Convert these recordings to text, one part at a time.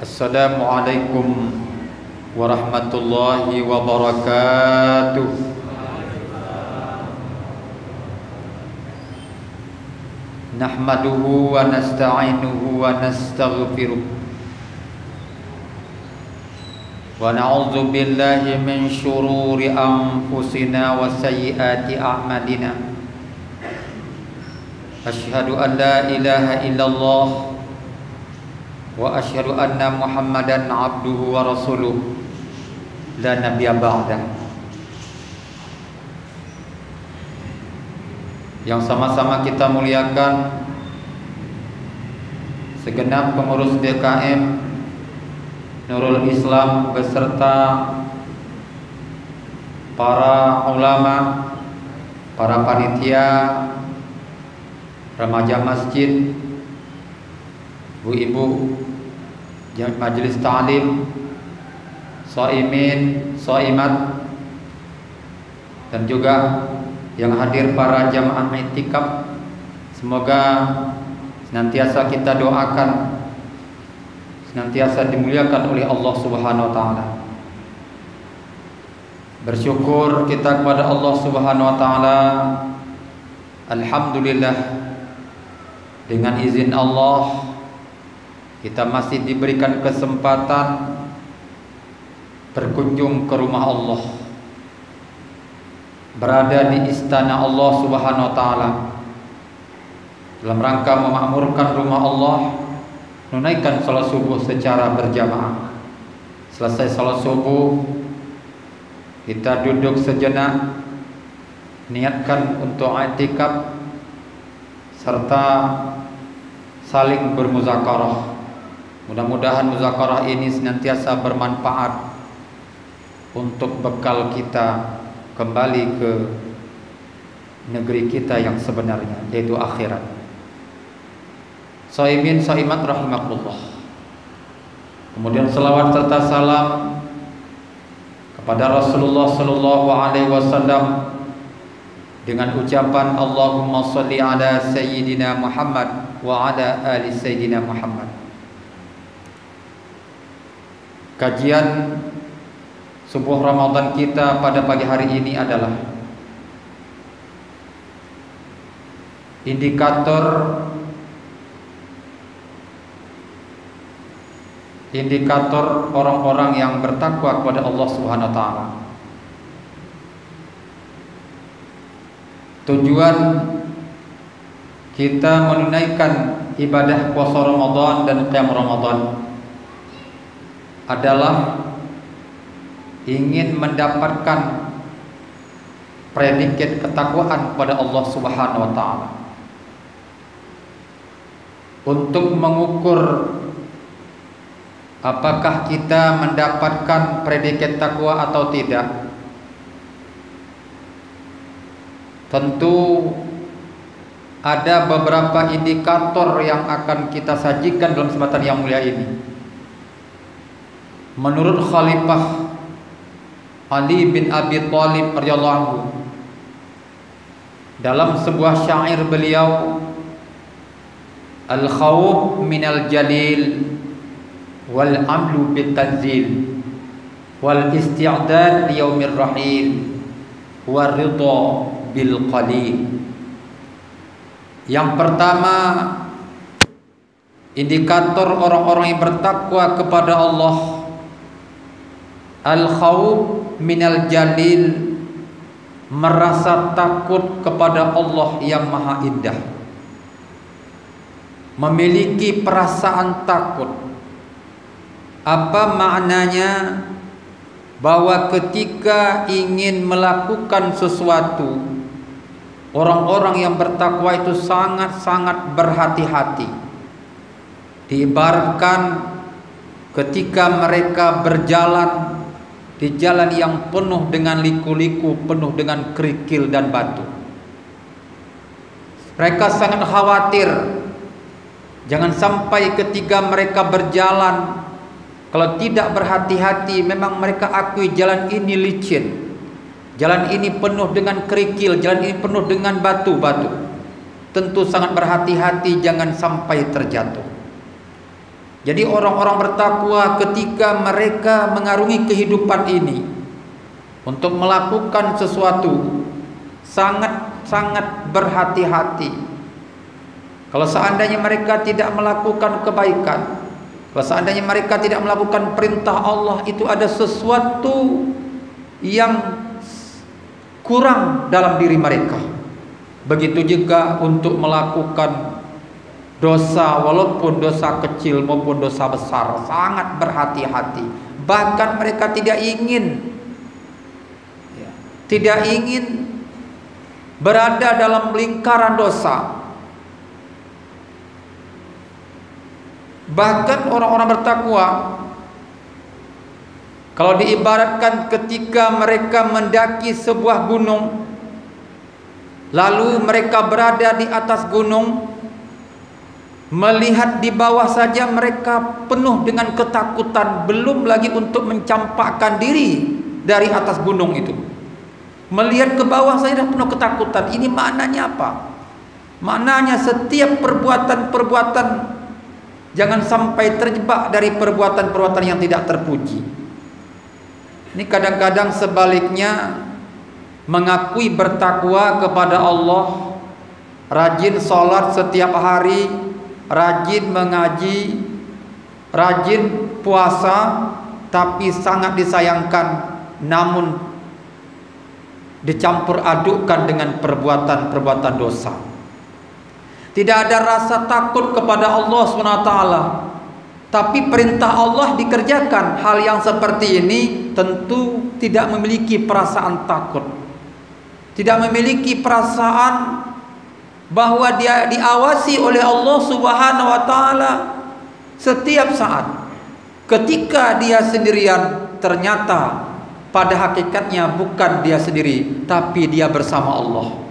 Assalamualaikum warahmatullahi wabarakatuh. Nahmaduhu wa nasta'inuhu wa nastaghfiruh wa na'udzu billahi min syururi anfusina wa sayyiati a'malina. Asyhadu an la ilaha illallah wa asyhadu anna Muhammadan abduhu wa rasuluh la nabiyya ba'dah. Yang sama-sama kita muliakan segenap pengurus DKM Nurul Islam beserta para ulama, para panitia, remaja masjid, ibu-ibu, majelis ta'lim, shaimin, shaimat, dan juga yang hadir para jamaah i'tikaf. Semoga senantiasa kita doakan, senantiasa dimuliakan oleh Allah Subhanahu wa taala. Bersyukur kita kepada Allah Subhanahu wa taala. Alhamdulillah, dengan izin Allah kita masih diberikan kesempatan berkunjung ke rumah Allah, berada di istana Allah Subhanahu wa taala dalam rangka memakmurkan rumah Allah, menunaikan salat subuh secara berjamaah. Selesai salat subuh, kita duduk sejenak, niatkan untuk i'tikaf serta saling bermuzakarah. Mudah-mudahan muzakarah ini senantiasa bermanfaat untuk bekal kita kembali ke negeri kita yang sebenarnya, yaitu akhirat. Shaimin shaimat rahimakumullah. Kemudian selawat serta salam kepada Rasulullah sallallahu alaihi wasallam dengan ucapan Allahumma shalli ala sayyidina Muhammad wa ala ali sayyidina Muhammad. Kajian subuh Ramadan kita pada pagi hari ini adalah indikator orang-orang yang bertakwa kepada Allah Subhanahu wa taala. Tujuan kita menunaikan ibadah puasa Ramadan dan qiyam Ramadan adalah ingin mendapatkan predikat ketakwaan kepada Allah Subhanahu wa taala. Untuk mengukur apakah kita mendapatkan predikat takwa atau tidak, tentu ada beberapa indikator yang akan kita sajikan dalam kesempatan yang mulia ini. Menurut Khalifah Ali bin Abi Thalib radhiyallahu anhu, dalam sebuah syair beliau, al-khawf minal jalil wal amlu bit tanzil wal isti'dad li yaumir rahil war ridha bil qalil. Yang pertama, indikator orang-orang yang bertakwa kepada Allah, al-khawf minal jalil, merasa takut kepada Allah yang maha indah, memiliki perasaan takut. Apa maknanya? Bahwa ketika ingin melakukan sesuatu, orang-orang yang bertakwa itu sangat-sangat berhati-hati. Diibaratkan ketika mereka berjalan di jalan yang penuh dengan liku-liku, penuh dengan kerikil dan batu, mereka sangat khawatir jangan sampai ketika mereka berjalan, kalau tidak berhati-hati, memang mereka akui jalan ini licin, jalan ini penuh dengan kerikil, jalan ini penuh dengan batu-batu. Tentu sangat berhati-hati jangan sampai terjatuh. Jadi orang-orang bertakwa ketika mereka mengarungi kehidupan ini untuk melakukan sesuatu sangat-sangat berhati-hati. Kalau seandainya mereka tidak melakukan kebaikan, kalau seandainya mereka tidak melakukan perintah Allah, itu ada sesuatu yang kurang dalam diri mereka. Begitu juga untuk melakukan dosa, walaupun dosa kecil maupun dosa besar, sangat berhati-hati. Bahkan mereka tidak ingin berada dalam lingkaran dosa. Bahkan orang-orang bertakwa, kalau diibaratkan ketika mereka mendaki sebuah gunung, lalu mereka berada di atas gunung, melihat di bawah saja mereka penuh dengan ketakutan, belum lagi untuk mencampakkan diri dari atas gunung itu. Melihat ke bawah saja penuh ketakutan. Ini maknanya apa? Maknanya setiap perbuatan-perbuatan, jangan sampai terjebak dari perbuatan-perbuatan yang tidak terpuji. Ini kadang-kadang sebaliknya, mengakui bertakwa kepada Allah, rajin sholat setiap hari, rajin mengaji, rajin puasa, tapi sangat disayangkan namun dicampur adukkan dengan perbuatan-perbuatan dosa. Tidak ada rasa takut kepada Allah SWT, tapi perintah Allah dikerjakan. Hal yang seperti ini tentu tidak memiliki perasaan takut, tidak memiliki perasaan bahwa dia diawasi oleh Allah Subhanahu wa taala setiap saat. Ketika dia sendirian, ternyata pada hakikatnya bukan dia sendiri, tapi dia bersama Allah.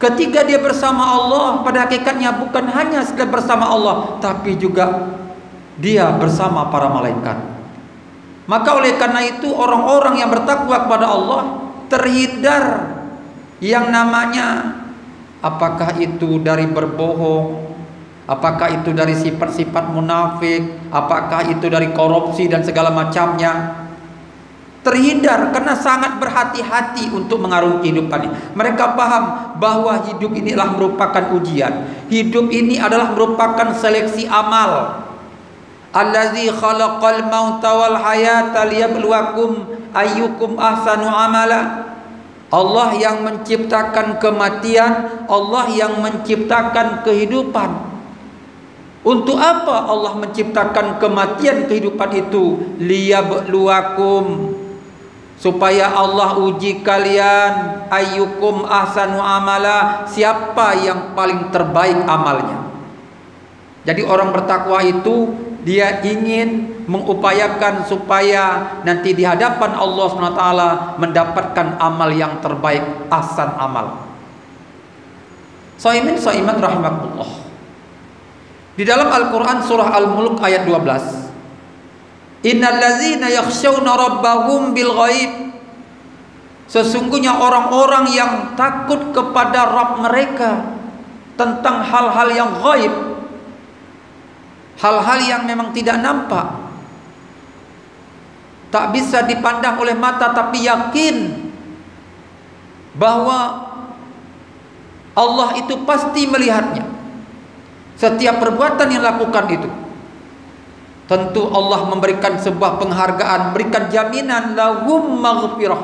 Ketika dia bersama Allah, pada hakikatnya bukan hanya sekedar bersama Allah, tapi juga dia bersama para malaikat. Maka oleh karena itu, orang-orang yang bertakwa kepada Allah terhindar yang namanya, apakah itu dari berbohong, apakah itu dari sifat-sifat munafik, apakah itu dari korupsi dan segala macamnya. Terhindar karena sangat berhati-hati untuk mengarungi kehidupan ini. Mereka paham bahwa hidup ini adalah merupakan ujian. Hidup ini adalah merupakan seleksi amal. Allazi khalaqal mauta wal hayata liyabluwakum ayyukum ahsanu amala. Allah yang menciptakan kematian, Allah yang menciptakan kehidupan. Untuk apa Allah menciptakan kematian, kehidupan itu? Liyabluwakum, supaya Allah uji kalian, ayyukum ahsanu amala, siapa yang paling terbaik amalnya. Jadi orang bertakwa itu dia ingin mengupayakan supaya nanti di hadapan Allah SWT mendapatkan amal yang terbaik, ahsan amal. Shaimin shaimat rahimakumullah. Di dalam Al-Quran surah Al-Mulk ayat 12, innal ladzina yakhshawna rabbahum bil ghaib, sesungguhnya orang-orang yang takut kepada Rabb mereka tentang hal-hal yang ghaib, hal-hal yang memang tidak nampak, tak bisa dipandang oleh mata, tapi yakin bahwa Allah itu pasti melihatnya. Setiap perbuatan yang lakukan itu, tentu Allah memberikan sebuah penghargaan, memberikan jaminan lahum maghfirah,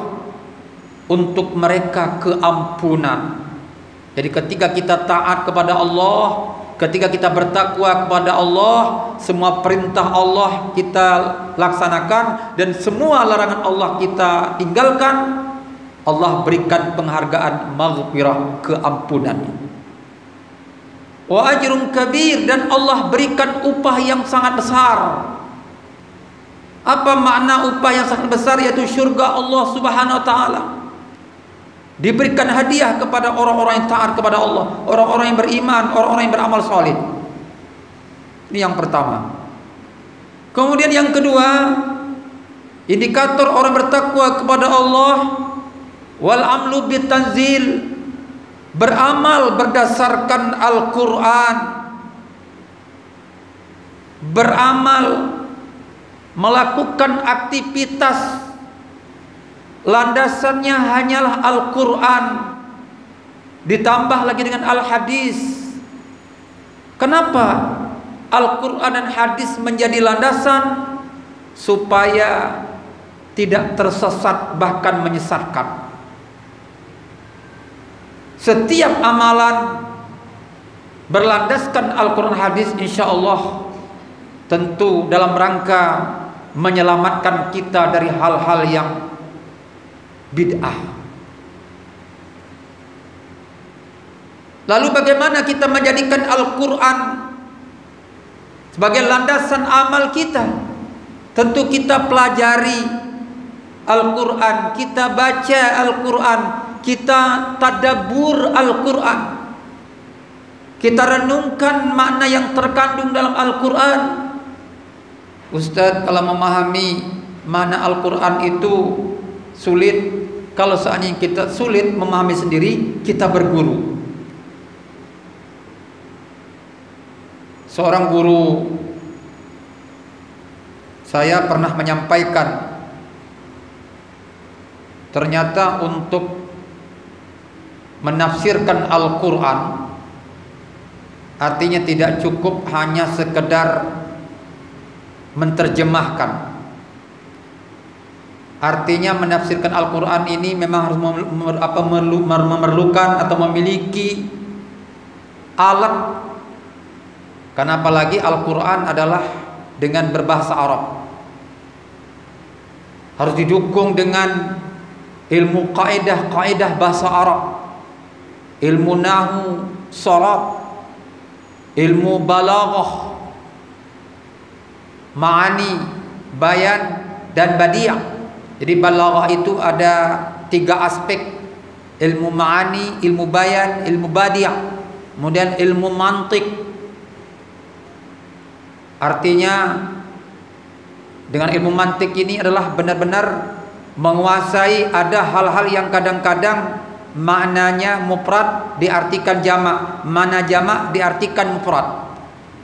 untuk mereka keampunan. Jadi ketika kita taat kepada Allah, ketika kita bertakwa kepada Allah, semua perintah Allah kita laksanakan dan semua larangan Allah kita tinggalkan, Allah berikan penghargaan maghfirah, keampunan. Wa ajrun kabir, dan Allah berikan upah yang sangat besar. Apa makna upah yang sangat besar? Yaitu surga Allah Subhanahu wa taala. Diberikan hadiah kepada orang-orang yang taat kepada Allah, orang-orang yang beriman, orang-orang yang beramal saleh. Ini yang pertama. Kemudian yang kedua, indikator orang bertakwa kepada Allah, wal amlu bitanzil, beramal berdasarkan Al-Quran, beramal, melakukan aktivitas, landasannya hanyalah Al-Quran ditambah lagi dengan Al-Hadis. Kenapa Al-Quran dan Hadis menjadi landasan? Supaya tidak tersesat bahkan menyesatkan. Setiap amalan berlandaskan Al-Quran Hadis, insya Allah tentu dalam rangka menyelamatkan kita dari hal-hal yang bid'ah. Lalu bagaimana kita menjadikan Al-Quran sebagai landasan amal kita? Tentu kita pelajari Al-Quran, kita baca Al-Quran, kita tadabbur Al-Quran, kita renungkan makna yang terkandung dalam Al-Quran. Ustadz, kalau memahami makna Al-Quran itu sulit. Kalau seandainya kita sulit memahami sendiri, kita berguru. Seorang guru saya pernah menyampaikan, ternyata untuk menafsirkan Al-Quran artinya tidak cukup hanya sekedar menterjemahkan. Artinya menafsirkan Al-Quran ini memang harus memerlukan atau memiliki alat. Karena apalagi Al-Quran adalah dengan berbahasa Arab, harus didukung dengan ilmu kaidah bahasa Arab, ilmu nahwu, sharaf, ilmu balaghah, ma'ani, bayan, dan badiah. Jadi balaghah itu ada 3 aspek: ilmu ma'ani, ilmu bayan, ilmu badiah, kemudian ilmu mantik. Artinya dengan ilmu mantik ini adalah benar-benar menguasai. Ada hal-hal yang kadang-kadang maknanya mufrad diartikan jamak, mana jamak diartikan mufrad.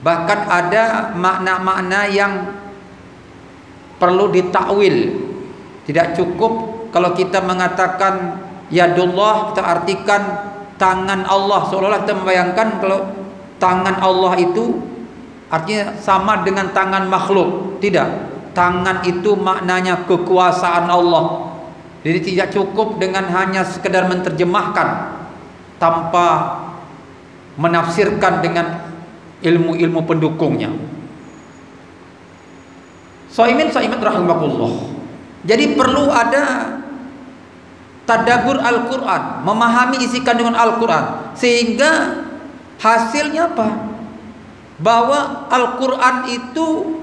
Bahkan ada makna-makna yang perlu ditakwil. Tidak cukup kalau kita mengatakan yadullah, kita artikan tangan Allah, seolah-olah kita membayangkan kalau tangan Allah itu artinya sama dengan tangan makhluk. Tidak, tangan itu maknanya kekuasaan Allah. Jadi tidak cukup dengan hanya sekedar menerjemahkan tanpa menafsirkan dengan ilmu-ilmu pendukungnya. Shaimin rahimakumullah. Jadi perlu ada tadabbur Al-Quran, memahami isi kandungan Al-Quran, sehingga hasilnya apa? Bahwa Al-Quran itu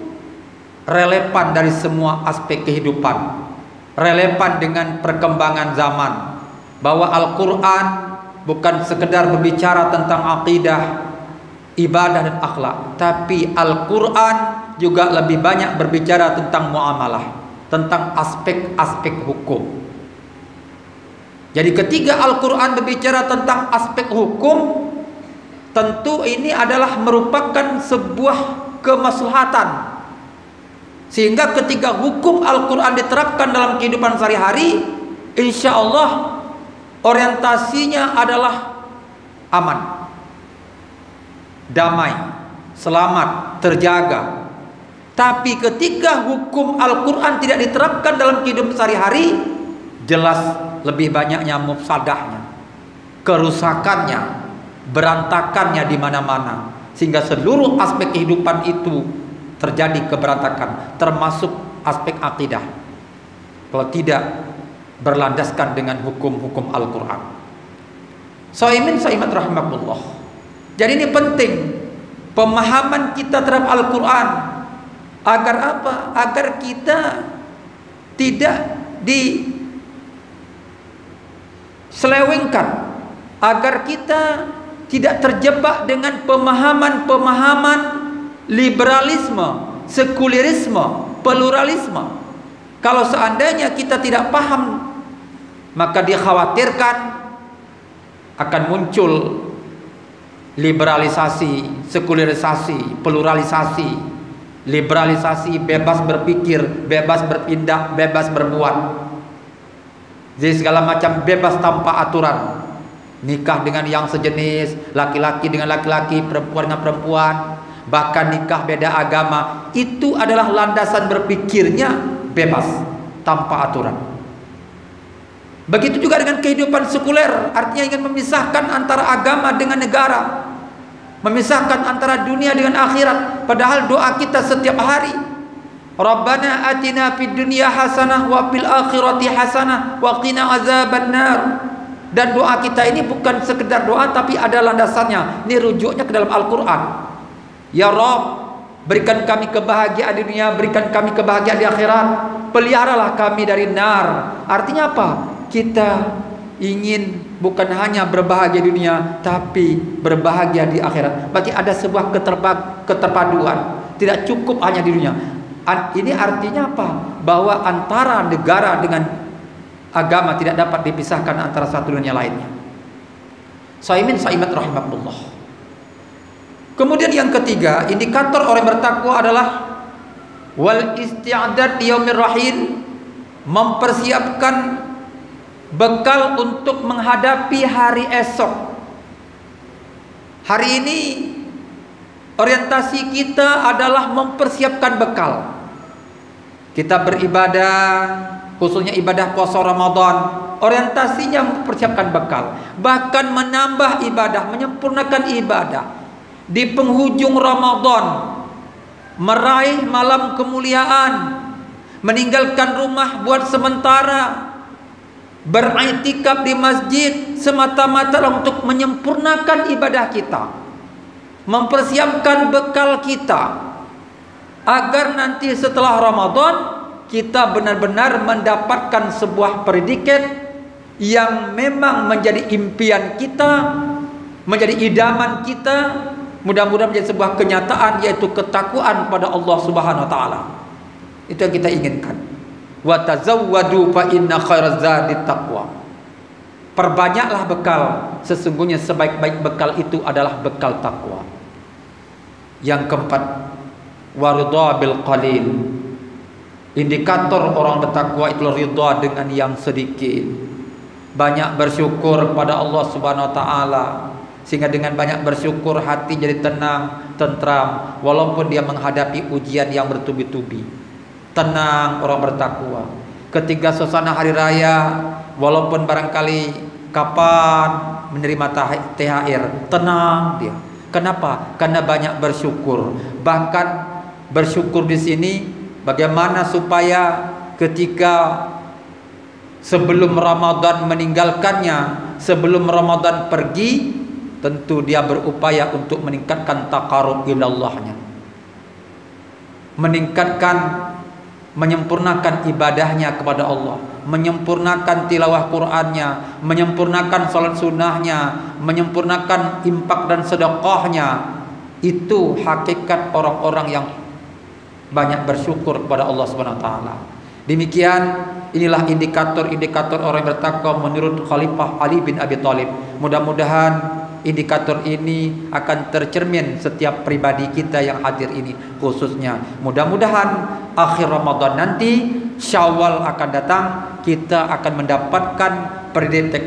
relevan dari semua aspek kehidupan, relevan dengan perkembangan zaman. Bahwa Al-Quran bukan sekedar berbicara tentang akidah, ibadah, dan akhlak, tapi Al-Quran juga lebih banyak berbicara tentang muamalah, tentang aspek-aspek hukum. Jadi ketika Al-Quran berbicara tentang aspek hukum, tentu ini adalah merupakan sebuah kemaslahatan. Sehingga ketika hukum Al-Quran diterapkan dalam kehidupan sehari-hari, insya Allah orientasinya adalah aman, damai, selamat, terjaga. Tapi ketika hukum Al-Quran tidak diterapkan dalam kehidupan sehari-hari, jelas lebih banyaknya mufsadahnya, kerusakannya, berantakannya di mana-mana, sehingga seluruh aspek kehidupan itu terjadi keberantakan, termasuk aspek akidah, kalau tidak berlandaskan dengan hukum-hukum Al-Quran. Shaimin rahimakumullah. Jadi ini penting pemahaman kita terhadap Al-Quran. Agar apa? Agar kita tidak diselewengkan, agar kita tidak terjebak dengan pemahaman-pemahaman liberalisme, sekulerisme, pluralisme. Kalau seandainya kita tidak paham, maka dikhawatirkan akan muncul liberalisasi, sekularisasi, pluralisasi Liberalisasi, bebas berpikir, bebas berpindah, bebas berbuat. Jadi segala macam bebas tanpa aturan. Nikah dengan yang sejenis, laki-laki dengan laki-laki, perempuan dengan perempuan, bahkan nikah beda agama, itu adalah landasan berpikirnya bebas tanpa aturan. Begitu juga dengan kehidupan sekuler, artinya ingin memisahkan antara agama dengan negara, memisahkan antara dunia dengan akhirat. Padahal doa kita setiap hari, Rabbana atina fid dunya hasanah wa fil akhirati hasanah wa qina azabannar. Dan doa kita ini bukan sekedar doa, tapi ada landasannya. Ini rujuknya ke dalam Al-Quran. Ya Rabb, berikan kami kebahagiaan di dunia, berikan kami kebahagiaan di akhirat, peliharalah kami dari nar. Artinya apa? Kita ingin bukan hanya berbahagia di dunia, tapi berbahagia di akhirat. Berarti ada sebuah keterpaduan. Tidak cukup hanya di dunia. Ini artinya apa? Bahwa antara negara dengan agama tidak dapat dipisahkan antara satu dunia lainnya. Saimin saimat rahimahullah. Kemudian yang ketiga, indikator orang bertakwa adalah wal isti'dad yaumir rahil, mempersiapkan bekal untuk menghadapi hari esok. Hari ini orientasi kita adalah mempersiapkan bekal. Kita beribadah, khususnya ibadah puasa Ramadan, orientasinya mempersiapkan bekal, bahkan menambah ibadah, menyempurnakan ibadah. Di penghujung Ramadan, meraih malam kemuliaan, meninggalkan rumah buat sementara, beriktikaf di masjid semata-mata untuk menyempurnakan ibadah kita, mempersiapkan bekal kita, agar nanti setelah Ramadan kita benar-benar mendapatkan sebuah predikat yang memang menjadi impian kita, menjadi idaman kita, mudah-mudahan menjadi sebuah kenyataan, yaitu ketakwaan pada Allah Subhanahu wa taala. Itu yang kita inginkan. Wa tazawwadu fa inna khairaz zadit taqwa. Perbanyaklah bekal, sesungguhnya sebaik-baik bekal itu adalah bekal takwa. Yang keempat, waridha bil qalil. Indikator orang bertakwa itu ridha dengan yang sedikit. Banyak bersyukur kepada Allah Subhanahu wa taala, sehingga dengan banyak bersyukur hati jadi tenang, tentram, walaupun dia menghadapi ujian yang bertubi-tubi. Tenang orang bertakwa. Ketika suasana hari raya, walaupun barangkali kapan menerima THR, tenang dia. Kenapa? Karena banyak bersyukur. Bahkan bersyukur di sini bagaimana supaya ketika sebelum Ramadan meninggalkannya, sebelum Ramadan pergi, tentu dia berupaya untuk meningkatkan taqarrub ilallahnya, meningkatkan, menyempurnakan ibadahnya kepada Allah, menyempurnakan tilawah Qur'annya, menyempurnakan salat sunnahnya, menyempurnakan infak dan sedekahnya. Itu hakikat orang-orang yang banyak bersyukur kepada Allah Subhanahu wa taala. Demikian, inilah indikator-indikator orang yang bertakwa menurut Khalifah Ali bin Abi Thalib. Mudah-mudahan indikator ini akan tercermin setiap pribadi kita yang hadir ini, khususnya mudah-mudahan akhir Ramadan nanti, Syawal akan datang, kita akan mendapatkan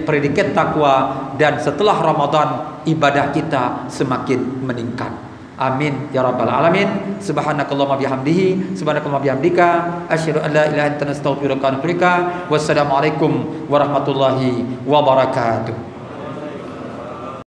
predikat takwa, dan setelah Ramadan ibadah kita semakin meningkat. Amin ya rabbal alamin. Subhanakallahumma bihamdihi, subhanakallahumma bihamdika, asyhadu an la ilaha illa anta astaghfiruka wa atubu ilaik. Wassalamualaikum warahmatullahi wabarakatuh.